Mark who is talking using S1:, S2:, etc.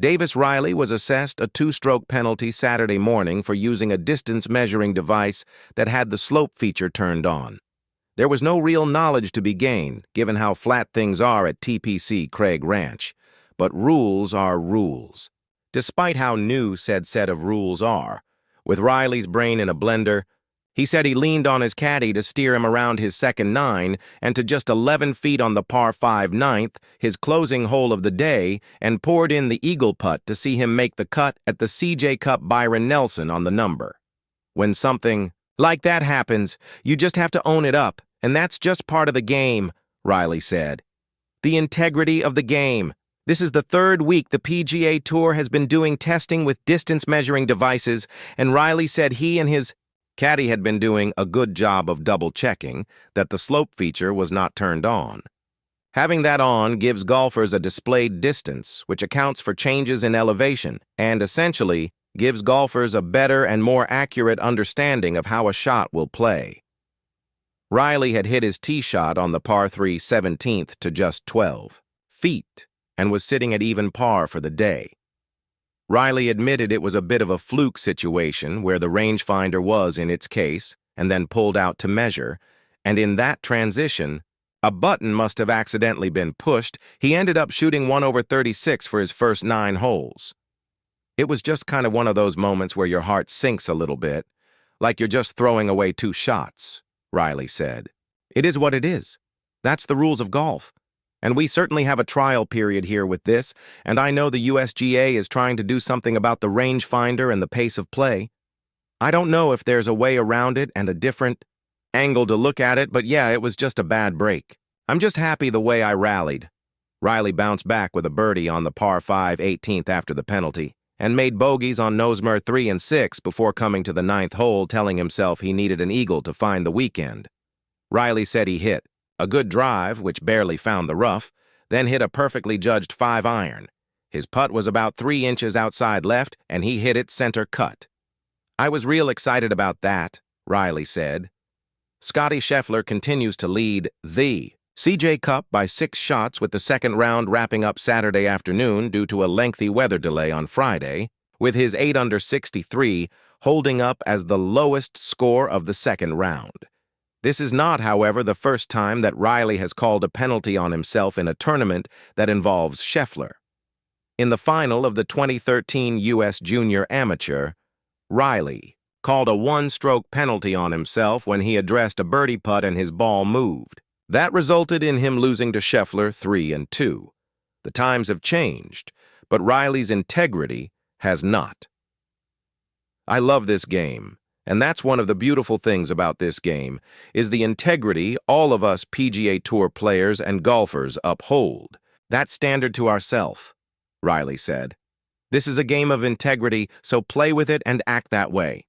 S1: Davis Riley was assessed a two-stroke penalty Saturday morning for using a distance-measuring device that had the slope feature turned on. There was no real knowledge to be gained, given how flat things are at TPC Craig Ranch. But rules are rules. Despite how new said set of rules are, with Riley's brain in a blender, he said he leaned on his caddy to steer him around his second nine and to just 11 feet on the par 5 ninth, his closing hole of the day, and poured in the eagle putt to see him make the cut at the CJ CUP Byron Nelson on the number. When something like that happens, you just have to own it up, and that's just part of the game, Riley said. The integrity of the game. This is the third week the PGA Tour has been doing testing with distance-measuring devices, and Riley said he and his caddy had been doing a good job of double-checking that the slope feature was not turned on. Having that on gives golfers a displayed distance, which accounts for changes in elevation, and essentially gives golfers a better and more accurate understanding of how a shot will play. Riley had hit his tee shot on the par 3 17th to just 12 feet and was sitting at even par for the day. Riley admitted it was a bit of a fluke situation where the rangefinder was in its case and then pulled out to measure, and in that transition, a button must have accidentally been pushed. He ended up shooting 1/36 for his first 9 holes. It was just kind of one of those moments where your heart sinks a little bit, like you're just throwing away 2 shots, Riley said. It is what it is. That's the rules of golf. And we certainly have a trial period here with this, and I know the USGA is trying to do something about the rangefinder and the pace of play. I don't know if there's a way around it and a different angle to look at it, but yeah, it was just a bad break. I'm just happy the way I rallied. Riley bounced back with a birdie on the par 5 18th after the penalty, and made bogeys on Nosmer 3 and 6 before coming to the 9th hole, telling himself he needed an eagle to find the weekend. Riley said he hit a good drive, which barely found the rough, then hit a perfectly judged 5-iron. His putt was about 3 inches outside left, and he hit it center cut. I was real excited about that, Riley said. Scottie Scheffler continues to lead the CJ Cup by 6 shots, with the second round wrapping up Saturday afternoon due to a lengthy weather delay on Friday, with his 8 under 63 holding up as the lowest score of the second round. This is not, however, the first time that Riley has called a penalty on himself in a tournament that involves Scheffler. In the final of the 2013 U.S. Junior Amateur, Riley called a one-stroke penalty on himself when he addressed a birdie putt and his ball moved. That resulted in him losing to Scheffler 3-2. The times have changed, but Riley's integrity has not. I love this game. And that's one of the beautiful things about this game, is the integrity all of us PGA Tour players and golfers uphold. That standard to ourself, Riley said. This is a game of integrity, so play with it and act that way.